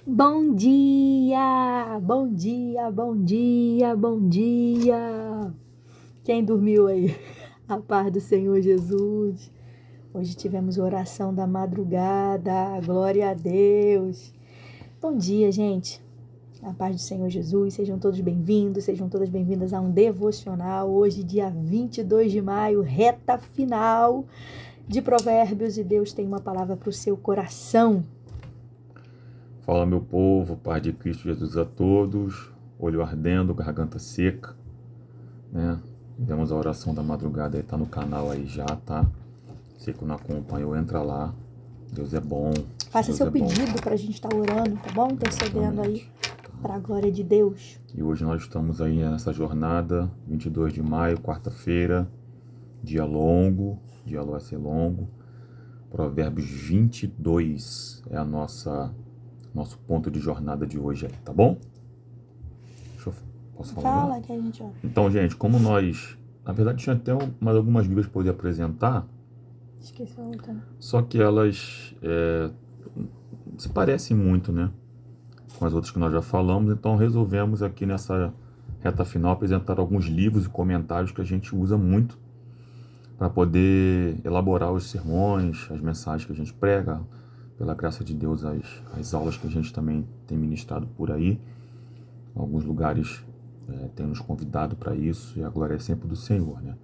Bom dia, bom dia, bom dia, bom dia. Quem dormiu aí? A paz do Senhor Jesus. Hoje tivemos oração da madrugada, glória a Deus. Bom dia, gente. A paz do Senhor Jesus, sejam todos bem-vindos, sejam todas bem-vindas a um devocional. Hoje, dia 22 de maio, reta final de Provérbios, e Deus tem uma palavra para o seu coração. Fala, meu povo, paz de Cristo Jesus a todos, olho ardendo, garganta seca, né? Demos a oração da madrugada aí, tá no canal aí já, tá? Você que não acompanhou, entra lá. Deus é bom. Faça Deus seu é bom. pedido para a gente estar orando, tá bom? Intercedendo aí para a glória de Deus. E hoje nós estamos aí nessa jornada, 22 de maio, quarta-feira, dia longo, dia vai ser longo. Provérbios 22 é a nosso ponto de jornada de hoje aí, tá bom? Posso falar? Fala que a gente ora. Então, gente, como nós... Na verdade, tinha até mais algumas Bíblias para poder apresentar, Esqueci a outra. só que elas se parecem muito, né? Com as outras que nós já falamos, então resolvemos aqui nessa reta final apresentar alguns livros e comentários que a gente usa muito para poder elaborar os sermões, as mensagens que a gente prega, pela graça de Deus, as aulas que a gente também tem ministrado por aí. Alguns lugares tem nos convidado para isso, e a glória é sempre do Senhor, né?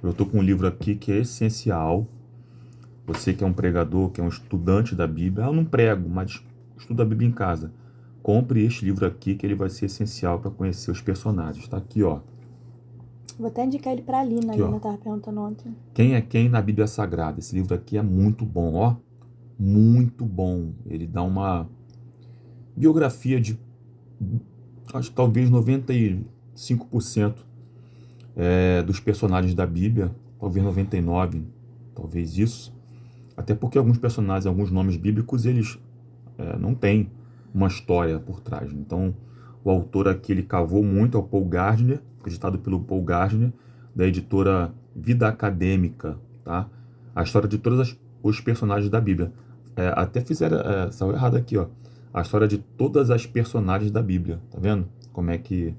Eu estou com um livro aqui que é essencial. Você que é um pregador, que é um estudante da Bíblia, eu não prego, mas estudo a Bíblia em casa. Compre este livro aqui, que ele vai ser essencial para conhecer os personagens. Tá aqui, ó. Vou até indicar ele para a Lina. Aqui, A Lina ó. estava perguntando ontem. Quem é quem na Bíblia Sagrada? Esse livro aqui é muito bom, ó. Muito bom. Ele dá uma biografia de, acho que talvez 95% dos personagens da Bíblia, talvez 99%, talvez isso. Até porque alguns personagens, alguns nomes bíblicos, eles não têm uma história por trás. Então, o autor aqui, ele cavou muito, é o Paul Gardner, editado pelo Paul Gardner, da editora Vida Acadêmica, tá? A história de todos os personagens da Bíblia. Até fizeram, saiu errado aqui, ó. A história de todas as personagens da Bíblia, tá vendo? Como é que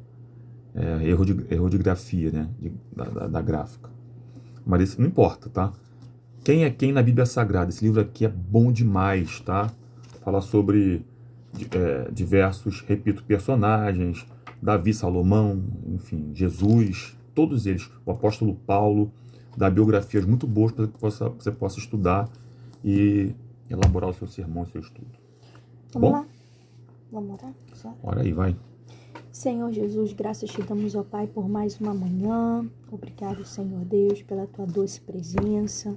erro de grafia, né? Da gráfica. Mas isso não importa, tá? Quem é quem na Bíblia Sagrada? Esse livro aqui é bom demais, tá? Fala sobre diversos, repito, personagens, Davi, Salomão, enfim, Jesus, todos eles, o apóstolo Paulo, dá biografias muito boas para que você possa estudar e elaborar o seu sermão, o seu estudo. Tá Vamos bom? lá? Vamos orar? Ora aí, vai. Senhor Jesus, graças te damos, ó Pai, por mais uma manhã. Obrigado, Senhor Deus, pela tua doce presença.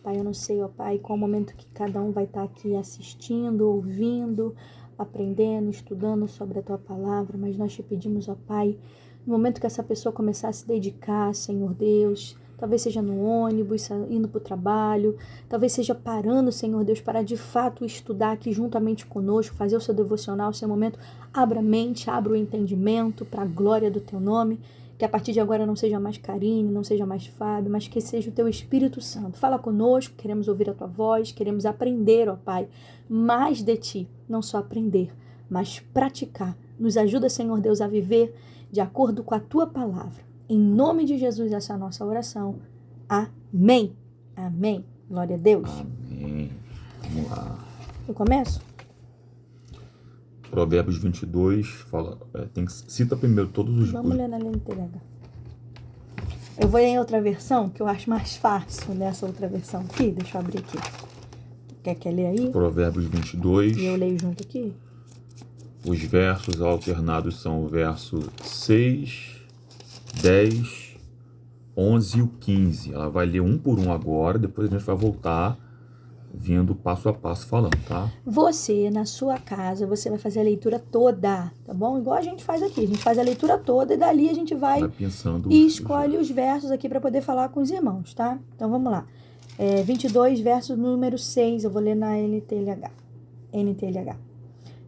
Pai, eu não sei, ó Pai, qual momento que cada um vai estar aqui assistindo, ouvindo, aprendendo, estudando sobre a tua palavra, mas nós te pedimos, ó Pai, no momento que essa pessoa começar a se dedicar, Senhor Deus, talvez seja no ônibus, indo para o trabalho, talvez seja parando, Senhor Deus, para de fato estudar aqui juntamente conosco, fazer o seu devocional, o seu momento, abra a mente, abra o entendimento para a glória do teu nome. Que a partir de agora não seja mais Karine, não seja mais Fábio, mas que seja o teu Espírito Santo. Fala conosco, queremos ouvir a tua voz, queremos aprender, ó Pai, mais de ti. Não só aprender, mas praticar. Nos ajuda, Senhor Deus, a viver de acordo com a tua palavra. Em nome de Jesus, essa é a nossa oração. Amém. Amém. Glória a Deus. Amém. Vamos lá. Eu começo? Provérbios 22 fala, cita primeiro todos os... Vamos ler na LNTH. Eu vou em outra versão, que eu acho mais fácil nessa outra versão aqui. Deixa eu abrir aqui. Quer ler aí? Provérbios 22. E eu leio junto aqui? Os versos alternados são o verso 6, 10, 11 e o 15. Ela vai ler um por um agora, depois a gente vai voltar vindo passo a passo falando, tá? Você, na sua casa, você vai fazer a leitura toda, tá bom? Igual a gente faz aqui. A gente faz a leitura toda e dali a gente vai pensando e escolhe os versos aqui para poder falar com os irmãos, tá? Então vamos lá. 22, verso número 6. Eu vou ler na NTLH.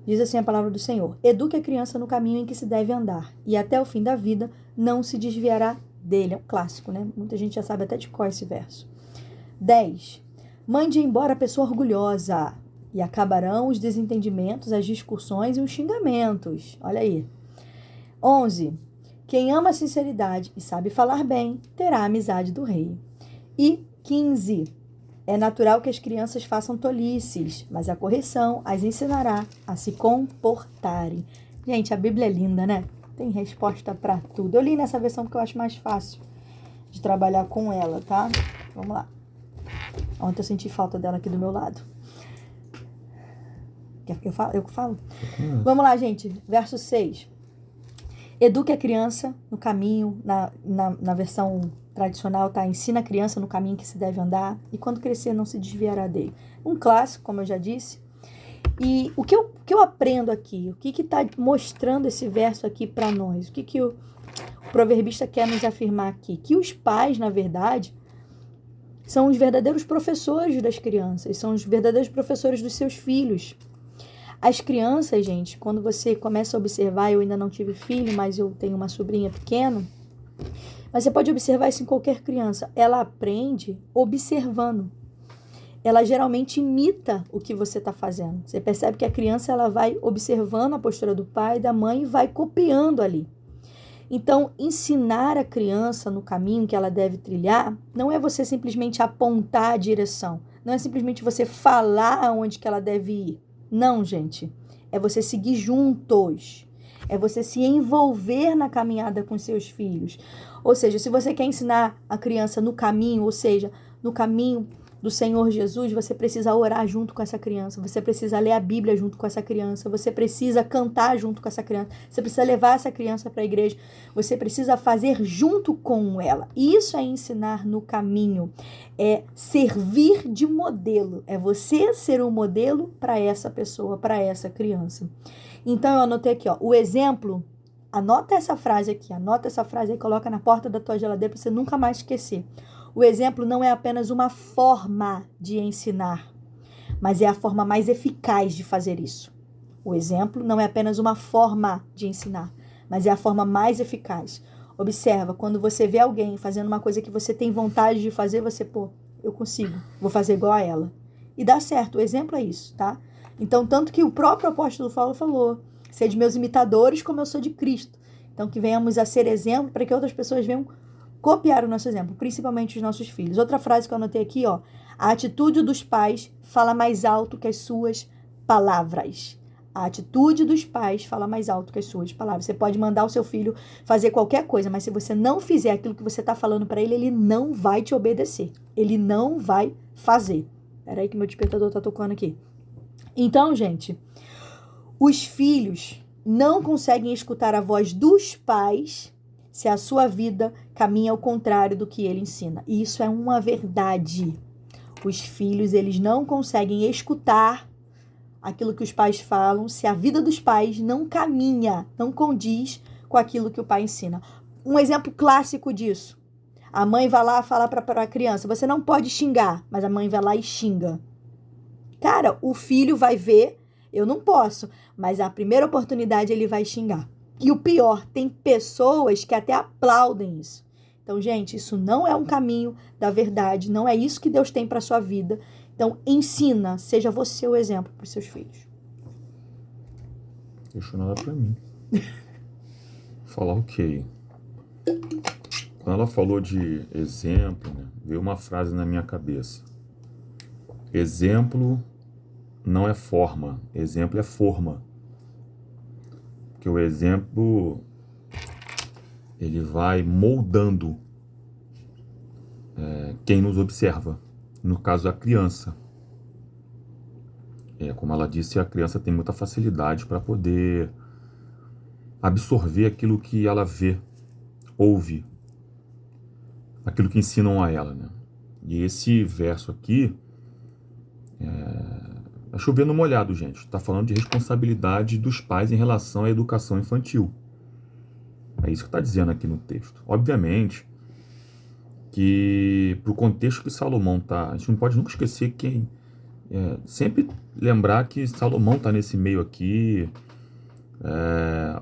Diz assim a palavra do Senhor: Eduque a criança no caminho em que se deve andar, e até o fim da vida não se desviará dele. É um clássico, né? Muita gente já sabe até de cor esse verso. 10. Mande embora a pessoa orgulhosa e acabarão os desentendimentos, as discussões e os xingamentos. Olha aí. 11. Quem ama a sinceridade e sabe falar bem, terá a amizade do rei. E 15. É natural que as crianças façam tolices, mas a correção as ensinará a se comportarem. Gente, a Bíblia é linda, né? Tem resposta para tudo. Eu li nessa versão porque eu acho mais fácil de trabalhar com ela, tá? Vamos lá. Ontem eu senti falta dela aqui do meu lado. Eu falo? Vamos lá, gente. Verso 6. Eduque a criança no caminho, na versão tradicional, tá? Ensina a criança no caminho que se deve andar e quando crescer não se desviará dele. Um clássico, como eu já disse. E o que eu aprendo aqui? O que está mostrando esse verso aqui para nós? O que o proverbista quer nos afirmar aqui? Que os pais, na verdade, são os verdadeiros professores das crianças, são os verdadeiros professores dos seus filhos. As crianças, gente, quando você começa a observar, eu ainda não tive filho, mas eu tenho uma sobrinha pequena, mas você pode observar isso em qualquer criança. Ela aprende observando. Ela geralmente imita o que você está fazendo. Você percebe que a criança ela vai observando a postura do pai e da mãe e vai copiando ali. Então, ensinar a criança no caminho que ela deve trilhar não é você simplesmente apontar a direção. Não é simplesmente você falar aonde que ela deve ir. Não, gente. É você seguir juntos. É você se envolver na caminhada com seus filhos. Ou seja, se você quer ensinar a criança no caminho, ou seja, no caminho do Senhor Jesus, você precisa orar junto com essa criança, você precisa ler a Bíblia junto com essa criança, você precisa cantar junto com essa criança, você precisa levar essa criança para a igreja, você precisa fazer junto com ela. Isso é ensinar no caminho, é servir de modelo, é você ser um modelo para essa pessoa, para essa criança. Então eu anotei aqui, ó, o exemplo, anota essa frase aqui e coloca na porta da tua geladeira para você nunca mais esquecer. O exemplo não é apenas uma forma de ensinar, mas é a forma mais eficaz de fazer isso. O exemplo não é apenas uma forma de ensinar, mas é a forma mais eficaz. Observa, quando você vê alguém fazendo uma coisa que você tem vontade de fazer, você, eu consigo, vou fazer igual a ela. E dá certo, o exemplo é isso, tá? Então, tanto que o próprio apóstolo Paulo falou, sede meus imitadores como eu sou de Cristo. Então, que venhamos a ser exemplo para que outras pessoas venham copiar o nosso exemplo, principalmente os nossos filhos. Outra frase que eu anotei aqui, ó. A atitude dos pais fala mais alto que as suas palavras. A atitude dos pais fala mais alto que as suas palavras. Você pode mandar o seu filho fazer qualquer coisa, mas se você não fizer aquilo que você está falando para ele, ele não vai te obedecer. Ele não vai fazer. Peraí que meu despertador tá tocando aqui. Então, gente, os filhos não conseguem escutar a voz dos pais se a sua vida caminha ao contrário do que ele ensina. E isso é uma verdade. Os filhos, eles não conseguem escutar aquilo que os pais falam se a vida dos pais não caminha, não condiz com aquilo que o pai ensina. Um exemplo clássico disso. A mãe vai lá e fala para a criança, você não pode xingar, mas a mãe vai lá e xinga. Cara, o filho vai ver, eu não posso, mas a primeira oportunidade ele vai xingar. E o pior, tem pessoas que até aplaudem isso. Então, gente, isso não é um caminho da verdade, não é isso que Deus tem para sua vida. Então, ensina, seja você o exemplo para os seus filhos. Deixou nada para mim. Falar o quê? Quando ela falou de exemplo, né, veio uma frase na minha cabeça. Exemplo não é forma, exemplo é forma. Porque o exemplo, ele vai moldando quem nos observa. No caso, a criança. Como ela disse, a criança tem muita facilidade para poder absorver aquilo que ela vê, ouve, aquilo que ensinam a ela, né? E esse verso aqui é chovendo molhado, gente. Está falando de responsabilidade dos pais em relação à educação infantil. É isso que está dizendo aqui no texto. Obviamente que, para o contexto que Salomão está, a gente não pode nunca esquecer quem... sempre lembrar que Salomão está nesse meio aqui.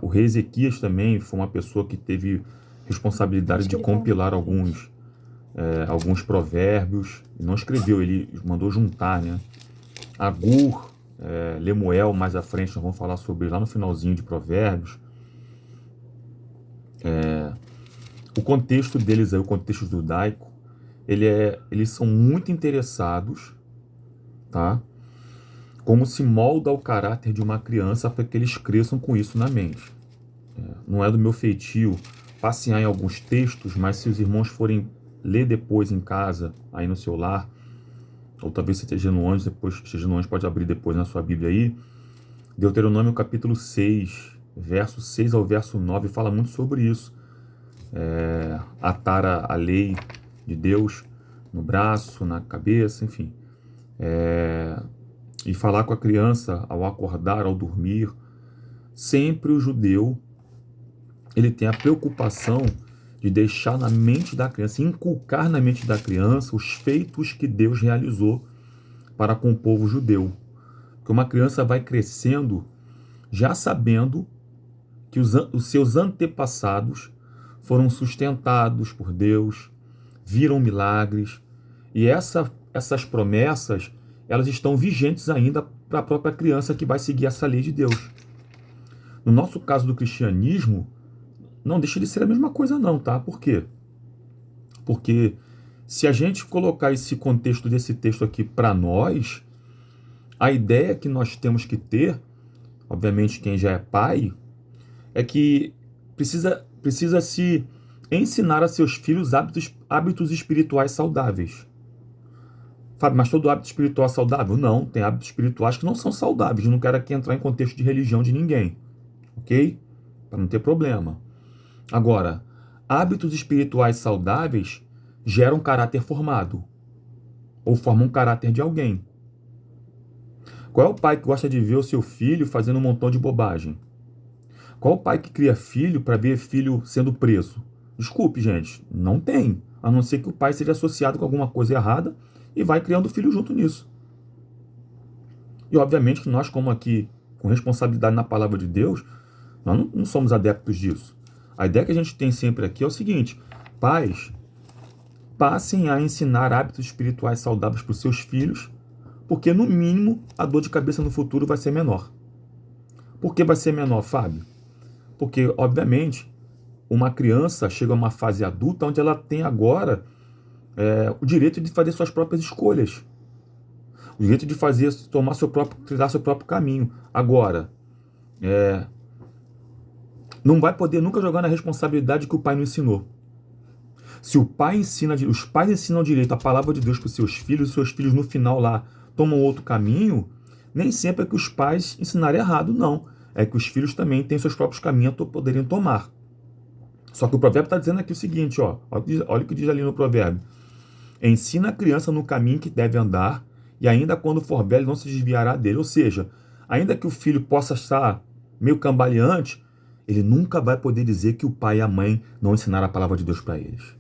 O rei Ezequias também foi uma pessoa que teve responsabilidade de compilar alguns provérbios. Ele não escreveu, ele mandou juntar, né? Agur, Lemuel, mais à frente, nós vamos falar sobre lá no finalzinho de Provérbios. O contexto deles, o contexto judaico, eles são muito interessados, tá? Como se molda o caráter de uma criança para que eles cresçam com isso na mente. Não é do meu feitio passear em alguns textos, mas se os irmãos forem ler depois em casa, aí no seu lar, ou talvez você esteja no ônibus, pode abrir depois na sua Bíblia aí, Deuteronômio capítulo 6, verso 6 ao verso 9, fala muito sobre isso. Atar a lei de Deus no braço, na cabeça, enfim. E falar com a criança ao acordar, ao dormir. Sempre o judeu, ele tem a preocupação de deixar na mente da criança, inculcar na mente da criança os feitos que Deus realizou para com o povo judeu. Porque uma criança vai crescendo já sabendo que os seus antepassados foram sustentados por Deus, viram milagres, e essas promessas, elas estão vigentes ainda para a própria criança que vai seguir essa lei de Deus. No nosso caso do cristianismo, não deixa de ser a mesma coisa não, tá? Por quê? Porque se a gente colocar esse contexto desse texto aqui para nós, a ideia que nós temos que ter, obviamente quem já é pai, é que precisa se ensinar a seus filhos hábitos espirituais saudáveis. Fábio, mas todo hábito espiritual é saudável? Não, tem hábitos espirituais que não são saudáveis. Eu não quero aqui entrar em contexto de religião de ninguém, ok? Para não ter problema. Agora, hábitos espirituais saudáveis geram caráter formado, ou formam um caráter de alguém. Qual é o pai que gosta de ver o seu filho fazendo um montão de bobagem? Qual é o pai que cria filho para ver filho sendo preso? Desculpe, gente, não tem. A não ser que o pai seja associado com alguma coisa errada e vai criando filho junto nisso. E obviamente que nós, como aqui, com responsabilidade na palavra de Deus, nós não somos adeptos disso. A ideia que a gente tem sempre aqui é o seguinte: pais, passem a ensinar hábitos espirituais saudáveis para os seus filhos, porque no mínimo a dor de cabeça no futuro vai ser menor. Por que vai ser menor, Fábio? Porque, obviamente, uma criança chega a uma fase adulta onde ela tem agora o direito de fazer suas próprias escolhas. O direito de trilhar seu próprio caminho. Agora, não vai poder nunca jogar na responsabilidade que o pai não ensinou. Se os pais ensinam direito a palavra de Deus para os seus filhos no final lá tomam outro caminho, nem sempre é que os pais ensinaram errado, não. É que os filhos também têm seus próprios caminhos a poderem tomar. Só que o provérbio está dizendo aqui o seguinte, olha o que diz ali no provérbio. Ensina a criança no caminho que deve andar, e ainda quando for velho não se desviará dele. Ou seja, ainda que o filho possa estar meio cambaleante, ele nunca vai poder dizer que o pai e a mãe não ensinaram a palavra de Deus para eles.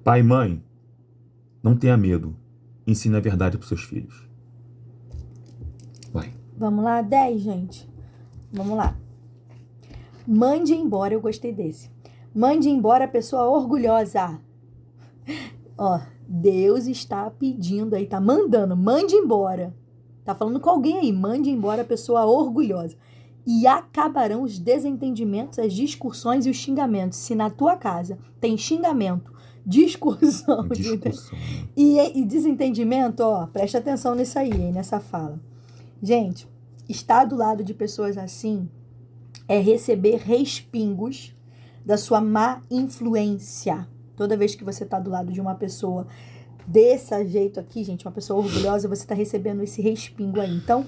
Pai e mãe, não tenha medo. Ensine a verdade para os seus filhos. Vai. Vamos lá, 10, gente. Vamos lá. Mande embora, eu gostei desse. Mande embora a pessoa orgulhosa. Ó, Deus está pedindo aí, tá mandando, mande embora. Tá falando com alguém aí, mande embora a pessoa orgulhosa. E acabarão os desentendimentos, as discussões e os xingamentos. Se na tua casa tem xingamento, discussão. E desentendimento, ó, presta atenção nisso aí, hein, nessa fala. Gente, estar do lado de pessoas assim é receber respingos da sua má influência. Toda vez que você está do lado de uma pessoa desse jeito aqui, gente, uma pessoa orgulhosa, você está recebendo esse respingo aí. Então,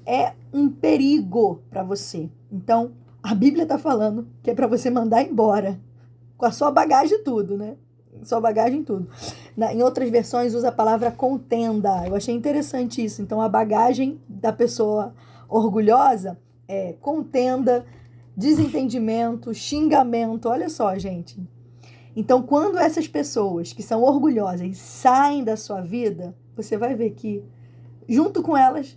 é um perigo para você. Então, a Bíblia está falando que é para você mandar embora, com a sua bagagem e tudo, né? Sua bagagem e tudo. Em outras versões usa a palavra contenda. Eu achei interessante isso. Então, a bagagem da pessoa orgulhosa é contenda, desentendimento, xingamento. Olha só, gente. Então, quando essas pessoas que são orgulhosas saem da sua vida, você vai ver que, junto com elas,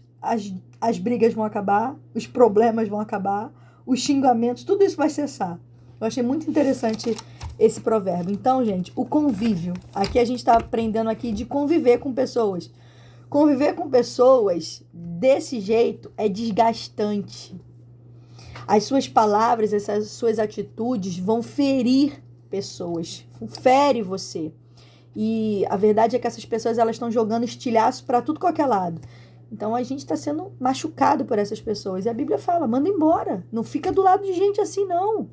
as brigas vão acabar, os problemas vão acabar, os xingamentos, tudo isso vai cessar. Eu achei muito interessante esse provérbio. Então, gente, o convívio. Aqui a gente está aprendendo aqui de conviver com pessoas. Conviver com pessoas desse jeito é desgastante. As suas palavras, essas suas atitudes vão ferir pessoas, fere você. E a verdade é que essas pessoas elas estão jogando estilhaço para tudo qualquer lado. Então a gente está sendo machucado por essas pessoas. E a Bíblia fala, manda embora. Não fica do lado de gente assim, não.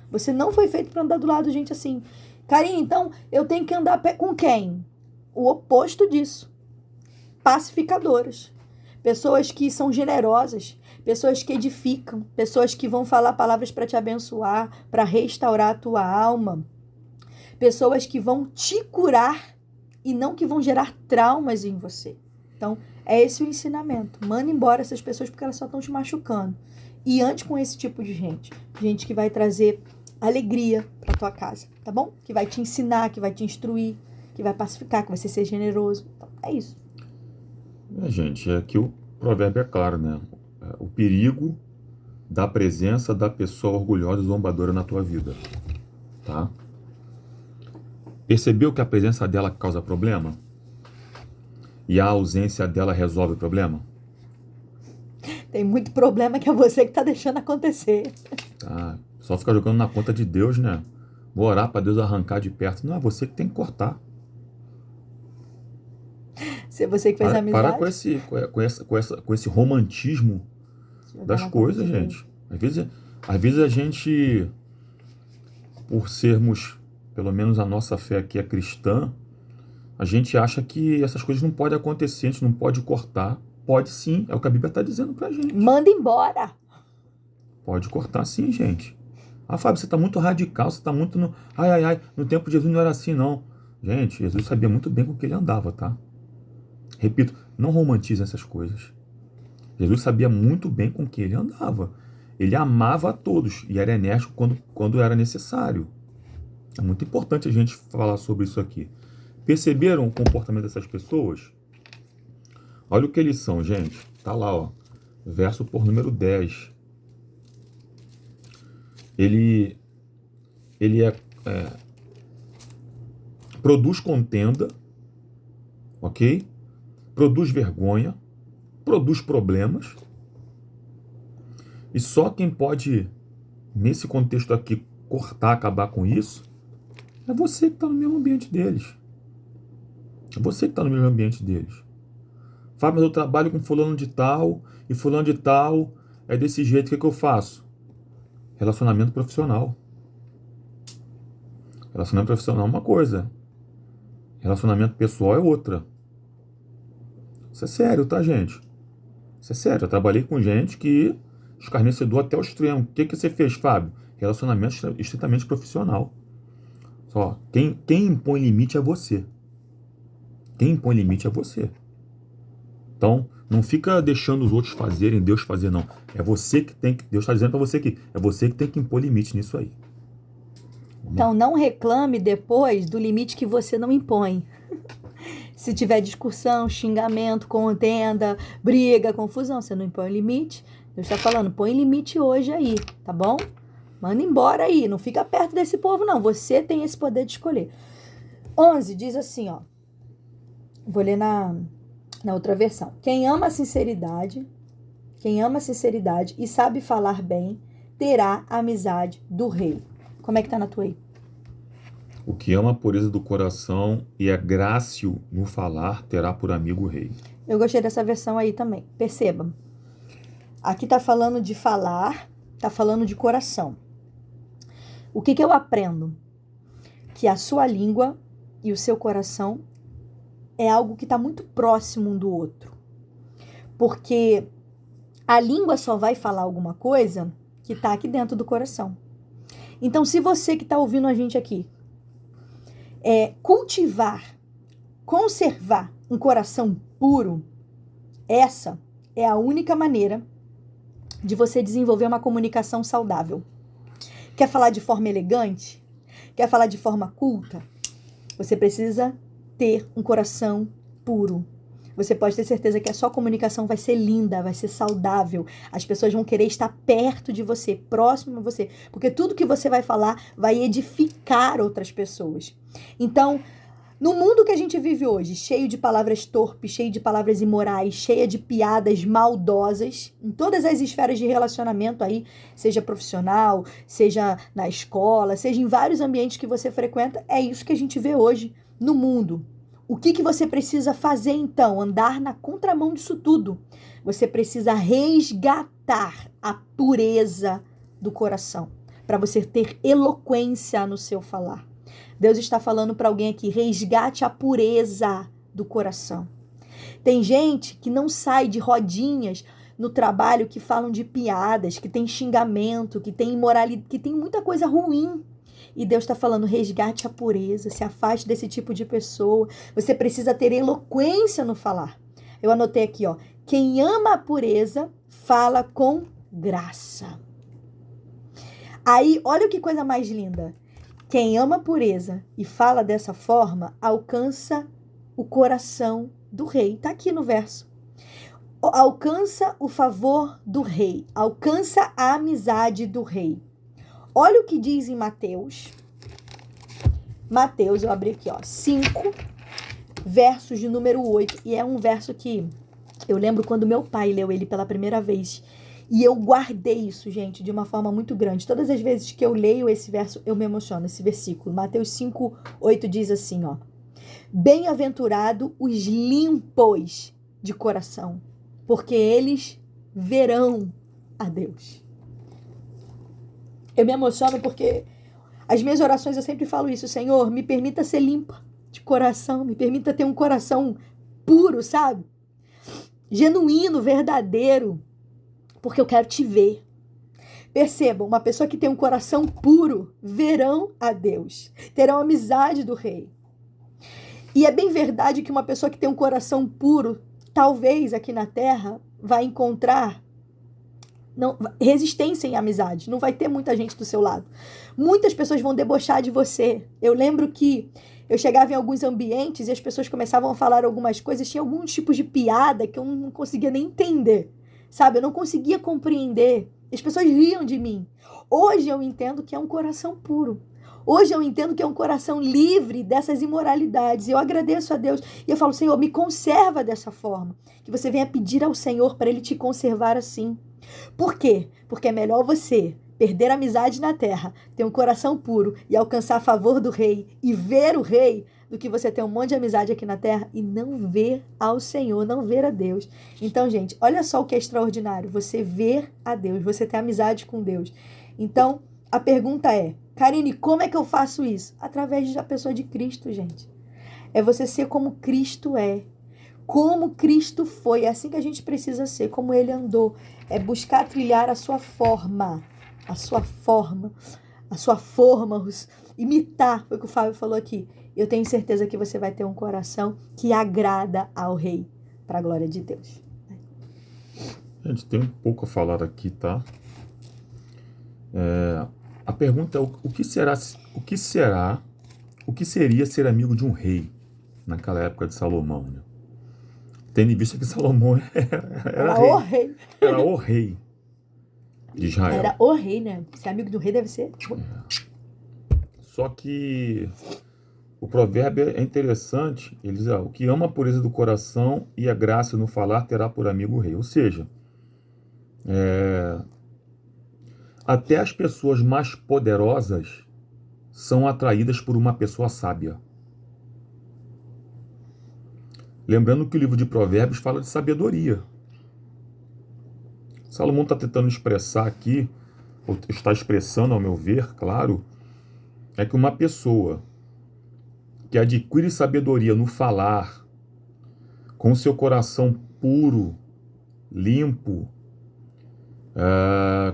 Você não foi feito para andar do lado de gente assim. Carinha, então eu tenho que andar com quem? O oposto disso. Pacificadoras. Pessoas que são generosas. Pessoas que edificam. Pessoas que vão falar palavras para te abençoar, para restaurar a tua alma. Pessoas que vão te curar e não que vão gerar traumas em você. Então, é esse o ensinamento. Manda embora essas pessoas porque elas só estão te machucando. E antes com esse tipo de gente. Gente que vai trazer alegria para tua casa, tá bom? Que vai te ensinar, que vai te instruir, que vai pacificar, que vai ser generoso. Então, é isso. Gente, aqui o provérbio é claro, né? O perigo da presença da pessoa orgulhosa e zombadora na tua vida, tá? Percebeu que a presença dela causa problema? E a ausência dela resolve o problema? Tem muito problema que é você que tá deixando acontecer. Tá. Só ficar jogando na conta de Deus, né? Vou orar para Deus arrancar de perto. Não, é você que tem que cortar. Se é você que fez a amizade. Para com esse romantismo das coisas, gente. Às vezes a gente, por sermos, pelo menos a nossa fé aqui é cristã, a gente acha que essas coisas não podem acontecer, a gente não pode cortar. Pode sim, é o que a Bíblia está dizendo pra gente. Manda embora. Pode cortar sim, gente. Ah, Fábio, você está muito radical, você está muito no... no tempo de Jesus não era assim, não. Gente, Jesus sabia muito bem com que ele andava, tá? Repito, não romantizem essas coisas. Jesus sabia muito bem com que ele andava. Ele amava a todos e era enérgico quando era necessário. É muito importante a gente falar sobre isso aqui. Perceberam o comportamento dessas pessoas? Olha o que eles são, gente. Tá lá, ó. Verso por número 10. Ele produz contenda, ok? Produz vergonha, produz problemas. E só quem pode, nesse contexto aqui, cortar, acabar com isso, é você que está no mesmo ambiente deles. É você que está no mesmo ambiente deles. Fábio, mas eu trabalho com fulano de tal, e fulano de tal é desse jeito, o que eu faço? Relacionamento profissional. Relacionamento profissional é uma coisa. Relacionamento pessoal é outra. Isso é sério, tá, gente? Isso é sério. Eu trabalhei com gente que escarnecedor até o extremo. O que você fez, Fábio? Relacionamento estritamente profissional. Só, quem impõe limite é você. Quem impõe limite é você. Então, não fica deixando os outros fazerem, Deus fazer, não. É você que tem que... Deus está dizendo para você que é você que tem que impor limite nisso aí. Então, não reclame depois do limite que você não impõe. Se tiver discussão, xingamento, contenda, briga, confusão, você não impõe limite. Deus está falando, põe limite hoje aí, tá bom? Manda embora aí, não fica perto desse povo, não. Você tem esse poder de escolher. 11 diz assim, ó. Vou ler na outra versão. Quem ama a sinceridade e sabe falar bem, terá a amizade do rei. Como é que tá na tua aí? O que ama a pureza do coração e é grácil no falar, terá por amigo o rei. Eu gostei dessa versão aí também. Perceba. Aqui tá falando de falar, tá falando de coração. O que eu aprendo? Que a sua língua e o seu coração é algo que está muito próximo um do outro. Porque a língua só vai falar alguma coisa que está aqui dentro do coração. Então, se você que está ouvindo a gente aqui cultivar, conservar um coração puro, essa é a única maneira de você desenvolver uma comunicação saudável. Quer falar de forma elegante? Quer falar de forma culta? Você precisa ter um coração puro. Você pode ter certeza que a sua comunicação vai ser linda, vai ser saudável. As pessoas vão querer estar perto de você, próximo a você. Porque tudo que você vai falar vai edificar outras pessoas. Então, No mundo que a gente vive hoje, cheio de palavras torpes, cheio de palavras imorais, cheia de piadas maldosas, em todas as esferas de relacionamento aí, seja profissional, seja na escola, seja em vários ambientes que você frequenta, é isso que a gente vê hoje no mundo. O que você precisa fazer então? Andar na contramão disso tudo. Você precisa resgatar a pureza do coração, para você ter eloquência no seu falar. Deus está falando para alguém aqui, resgate a pureza do coração. Tem gente que não sai de rodinhas no trabalho que falam de piadas, que tem xingamento, que tem imoralidade, que tem muita coisa ruim. E Deus está falando, resgate a pureza, se afaste desse tipo de pessoa. Você precisa ter eloquência no falar. Eu anotei aqui, ó, quem ama a pureza, fala com graça. Aí, olha que coisa mais linda. Quem ama a pureza e fala dessa forma, alcança o coração do rei. Está aqui no verso. Alcança o favor do rei. Alcança a amizade do rei. Olha o que diz em Mateus. Mateus, eu abri aqui, ó, 5, versos de número 8. E é um verso que eu lembro quando meu pai leu ele pela primeira vez. E eu guardei isso, gente, de uma forma muito grande. Todas as vezes que eu leio esse verso, eu me emociono, esse versículo. Mateus 5, 8 diz assim, ó. Bem-aventurado os limpos de coração, porque eles verão a Deus. Eu me emociono porque as minhas orações eu sempre falo isso. Senhor, me permita ser limpa de coração, me permita ter um coração puro, sabe? Genuíno, verdadeiro. Porque eu quero te ver. Percebam, uma pessoa que tem um coração puro, verão a Deus. Terão amizade do rei. E é bem verdade que uma pessoa que tem um coração puro, talvez aqui na terra, vai encontrar resistência em amizade. Não vai ter muita gente do seu lado. Muitas pessoas vão debochar de você. Eu lembro que eu chegava em alguns ambientes e as pessoas começavam a falar algumas coisas, tinha alguns tipos de piada que eu não conseguia nem entender. Sabe, eu não conseguia compreender. As pessoas riam de mim. Hoje eu entendo que é um coração puro. Hoje eu entendo que é um coração livre dessas imoralidades. Eu agradeço a Deus. E eu falo, Senhor, me conserva dessa forma. Que você venha pedir ao Senhor para Ele te conservar assim. Por quê? Porque é melhor você perder a amizade na terra, ter um coração puro e alcançar a favor do rei e ver o rei, do que você ter um monte de amizade aqui na terra e não ver ao Senhor, não ver a Deus. Então, gente, olha só o que é extraordinário. Você ver a Deus, você ter amizade com Deus. Então, a pergunta é, Karine, como é que eu faço isso? Através da pessoa de Cristo, gente. É você ser como Cristo é. Como Cristo foi. É assim que a gente precisa ser, como Ele andou. É buscar trilhar a sua forma. A sua forma. A sua forma. Imitar, foi o que o Fábio falou aqui. Eu tenho certeza que você vai ter um coração que agrada ao rei, para a glória de Deus. Gente, tem um pouco a falar aqui, tá? A pergunta é o que seria ser amigo de um rei naquela época de Salomão, né? Tendo em vista que Salomão era rei. O rei. Era o rei de Israel. Era o rei, né? Ser amigo do rei deve ser. Só que o provérbio é interessante. Ele diz, o que ama a pureza do coração e a graça no falar terá por amigo o rei. Ou seja, até as pessoas mais poderosas são atraídas por uma pessoa sábia. Lembrando que o livro de Provérbios fala de sabedoria. Salomão está tentando expressar aqui, ou está expressando, ao meu ver, claro, é que uma pessoa que adquire sabedoria no falar, com seu coração puro, limpo,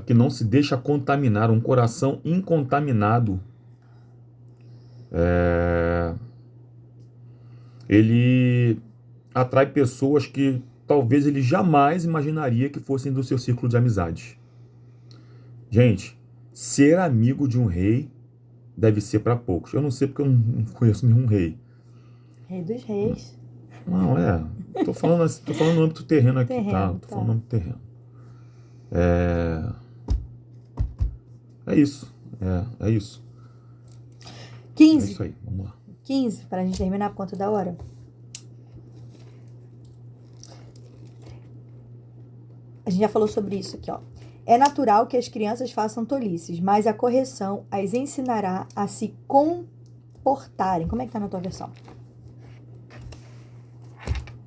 que não se deixa contaminar, um coração incontaminado, ele atrai pessoas que talvez ele jamais imaginaria que fossem do seu círculo de amizade. Gente, ser amigo de um rei deve ser para poucos. Eu não sei porque eu não conheço nenhum rei. Rei dos reis. Não, tô falando no âmbito terreno aqui, tá? Tô falando no âmbito terreno. É isso. É isso. 15. É isso aí, vamos lá. 15, para a gente terminar por conta da hora. A gente já falou sobre isso aqui, ó. É natural que as crianças façam tolices, mas a correção as ensinará a se comportarem. Como é que tá na tua versão?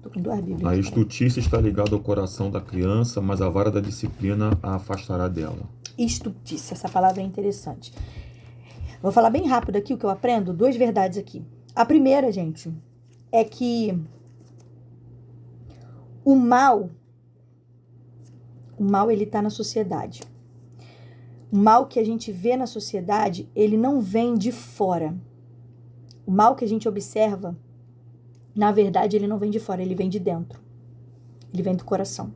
Tô com duas bíblias. A estultícia está ligada ao coração da criança, mas a vara da disciplina a afastará dela. Estultícia, essa palavra é interessante. Vou falar bem rápido aqui o que eu aprendo, 2 verdades aqui. A primeira, gente, é que o mal ele tá na sociedade. O mal que a gente vê na sociedade, ele não vem de fora. O mal que a gente observa, na verdade, ele não vem de fora, ele vem de dentro. Ele vem do coração.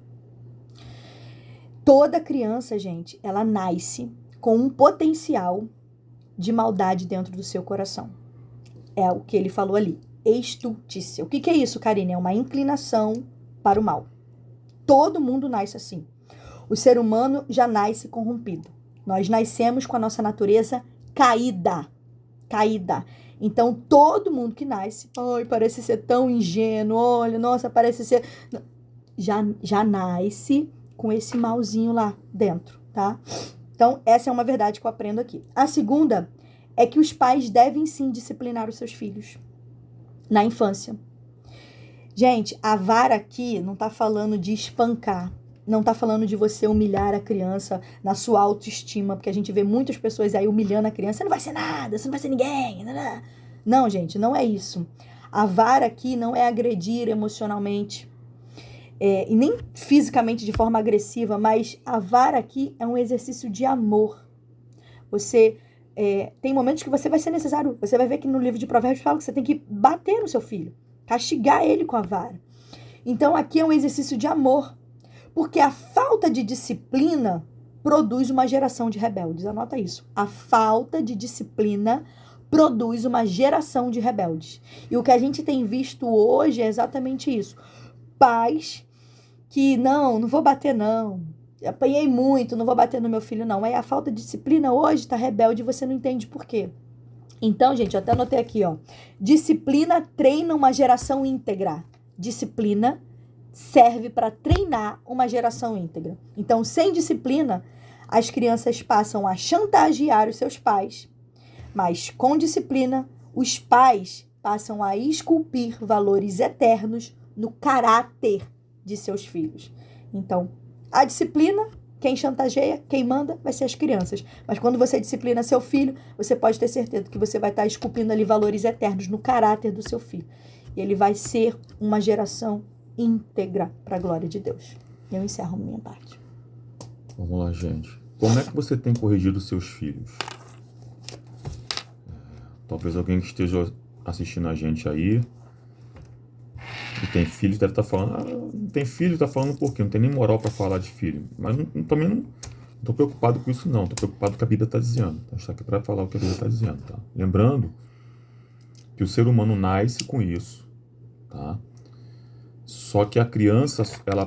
Toda criança, gente, ela nasce com um potencial de maldade dentro do seu coração. É o que ele falou ali, estultícia. O que é isso, Karine? É uma inclinação para o mal. Todo mundo nasce assim. O ser humano já nasce corrompido. Nós nascemos com a nossa natureza caída. Então, todo mundo que nasce, parece ser tão ingênuo, olha, nossa, parece ser... Já nasce com esse malzinho lá dentro, tá? Então, essa é uma verdade que eu aprendo aqui. A segunda é que os pais devem sim disciplinar os seus filhos na infância. Gente, a vara aqui não tá falando de espancar, não tá falando de você humilhar a criança na sua autoestima, porque a gente vê muitas pessoas aí humilhando a criança, você não vai ser nada, você não vai ser ninguém. Não, gente, não é isso. A vara aqui não é agredir emocionalmente, e nem fisicamente de forma agressiva, mas a vara aqui é um exercício de amor. Você tem momentos que você vai ser necessário, você vai ver que no livro de Provérbios fala que você tem que bater no seu filho, castigar ele com a vara. Então aqui é um exercício de amor, porque a falta de disciplina produz uma geração de rebeldes. Anota isso. A falta de disciplina produz uma geração de rebeldes. E o que a gente tem visto hoje é exatamente isso. Pais que, não vou bater não. Apanhei muito, não vou bater no meu filho não. Aí a falta de disciplina hoje está rebelde e você não entende por quê. Então, gente, eu até anotei aqui, ó. Disciplina treina uma geração íntegra. Disciplina serve para treinar uma geração íntegra. Então, sem disciplina, as crianças passam a chantagear os seus pais, mas com disciplina, os pais passam a esculpir valores eternos no caráter de seus filhos. Então, a disciplina, quem chantageia, quem manda, vai ser as crianças. Mas quando você disciplina seu filho, você pode ter certeza que você vai estar esculpindo ali valores eternos no caráter do seu filho. E ele vai ser uma geração íntegra para a glória de Deus. Eu encerro a minha parte. Vamos lá, gente. Como é que você tem corrigido seus filhos? Talvez alguém que esteja assistindo a gente aí e tem filho deve estar falando, não tem filho, está falando por quê? Não tem nem moral para falar de filho. Mas também não estou preocupado com isso não, estou preocupado com o que a Bíblia está dizendo. A gente está aqui para falar o que a Bíblia está dizendo, tá? Lembrando que o ser humano nasce com isso, tá? Só que a criança, ela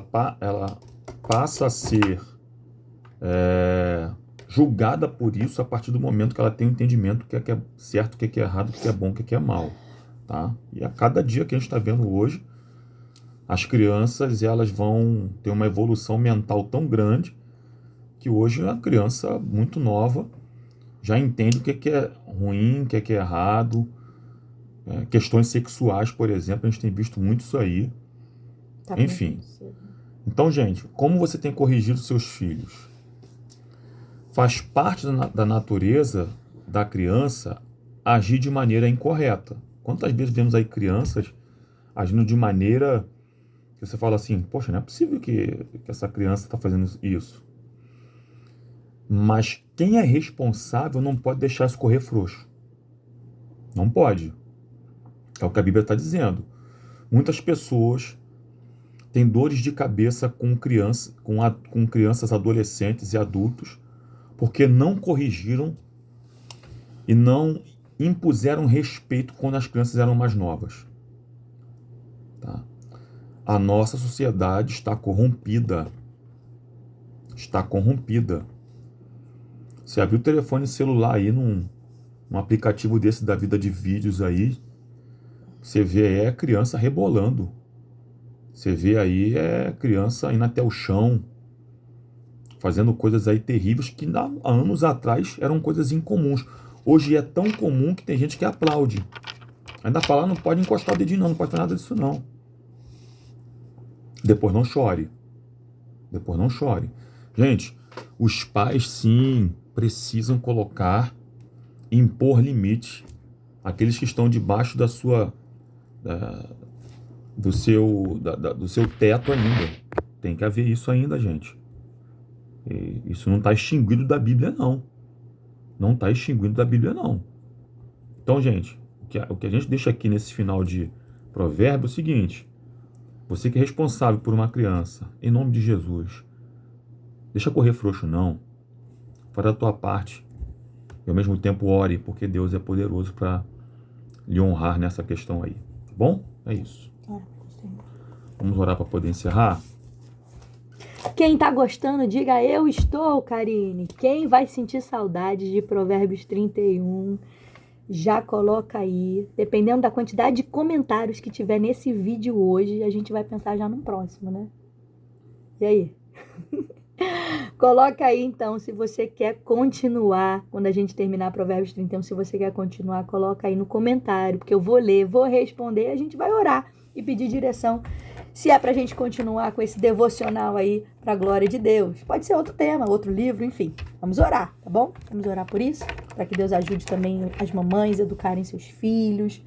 passa a ser julgada por isso a partir do momento que ela tem o entendimento do que é certo, o que é errado, o que é bom, o que é mal, tá? E a cada dia que a gente está vendo hoje, as crianças, elas vão ter uma evolução mental tão grande que hoje a criança muito nova já entende o que é ruim, o que é errado. Questões sexuais, por exemplo, a gente tem visto muito isso aí. Tá. Enfim. Então, gente, como você tem corrigido seus filhos? Faz parte da natureza da criança agir de maneira incorreta. Quantas vezes vemos aí crianças agindo de maneira que você fala assim, poxa, não é possível que essa criança está fazendo isso. Mas quem é responsável não pode deixar isso correr frouxo. Não pode. É o que a Bíblia está dizendo. Muitas pessoas têm dores de cabeça com crianças, adolescentes e adultos, porque não corrigiram e não impuseram respeito quando as crianças eram mais novas. Tá? A nossa sociedade está corrompida. Está corrompida. Você abriu o telefone celular aí num aplicativo desse da vida de vídeos aí, Você vê aí é criança rebolando. Você vê aí é criança indo até o chão, fazendo coisas aí terríveis que há anos atrás eram coisas incomuns. Hoje é tão comum que tem gente que aplaude. Ainda fala, não pode encostar o dedinho não, não pode fazer nada disso não. Depois não chore. Depois não chore. Gente, os pais sim precisam colocar, impor limite àqueles que estão debaixo da sua, do seu teto ainda. Tem que haver isso ainda, gente. E isso não está extinguido da Bíblia, não. Não está extinguido da Bíblia, não. Então, gente, o que a gente deixa aqui nesse final de provérbio é o seguinte: você que é responsável por uma criança, em nome de Jesus, deixa correr frouxo, não. Faz a tua parte. E ao mesmo tempo ore, porque Deus é poderoso para lhe honrar nessa questão aí. Tá bom? É isso. Vamos orar para poder encerrar? Quem tá gostando, diga eu estou, Karine. Quem vai sentir saudade de Provérbios 31, já coloca aí. Dependendo da quantidade de comentários que tiver nesse vídeo hoje, a gente vai pensar já no próximo, né? E aí? Coloca aí, então, se você quer continuar, quando a gente terminar Provérbios 31, se você quer continuar, coloca aí no comentário, porque eu vou ler, vou responder, a gente vai orar e pedir direção, se é pra gente continuar com esse devocional aí pra glória de Deus. Pode ser outro tema, outro livro, enfim. Vamos orar, tá bom? Vamos orar por isso, para que Deus ajude também as mamães a educarem seus filhos,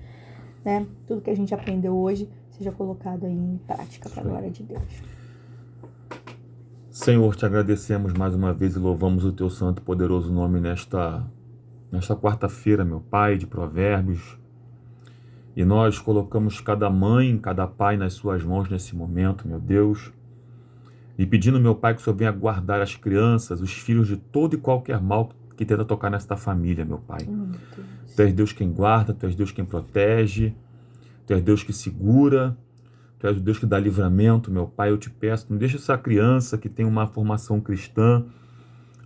né? Tudo que a gente aprendeu hoje seja colocado aí em prática pra glória de Deus. Senhor, te agradecemos mais uma vez e louvamos o teu santo e poderoso nome nesta quarta-feira, meu Pai, de Provérbios. E nós colocamos cada mãe, cada pai nas suas mãos nesse momento, meu Deus. E pedindo, meu Pai, que o Senhor venha guardar as crianças, os filhos de todo e qualquer mal que tenta tocar nesta família, meu Pai. Tu és Deus quem guarda, Tu és Deus quem protege, Tu és Deus que segura, Tu és o Deus que dá livramento, meu Pai. Eu te peço, não deixe essa criança que tem uma formação cristã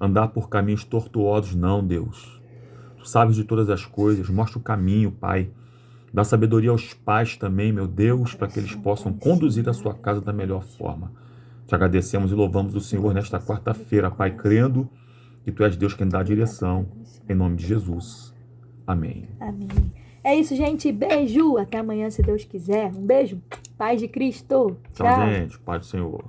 andar por caminhos tortuosos, não, Deus. Tu sabes de todas as coisas, mostra o caminho, Pai. Dá sabedoria aos pais também, meu Deus, para que eles possam conduzir a sua casa da melhor forma. Te agradecemos e louvamos o Senhor nesta quarta-feira, Pai, crendo que Tu és Deus quem dá a direção. Em nome de Jesus. Amém. Amém. É isso, gente. Beijo. Até amanhã, se Deus quiser. Um beijo. Paz de Cristo. Tchau, gente. Paz do Senhor.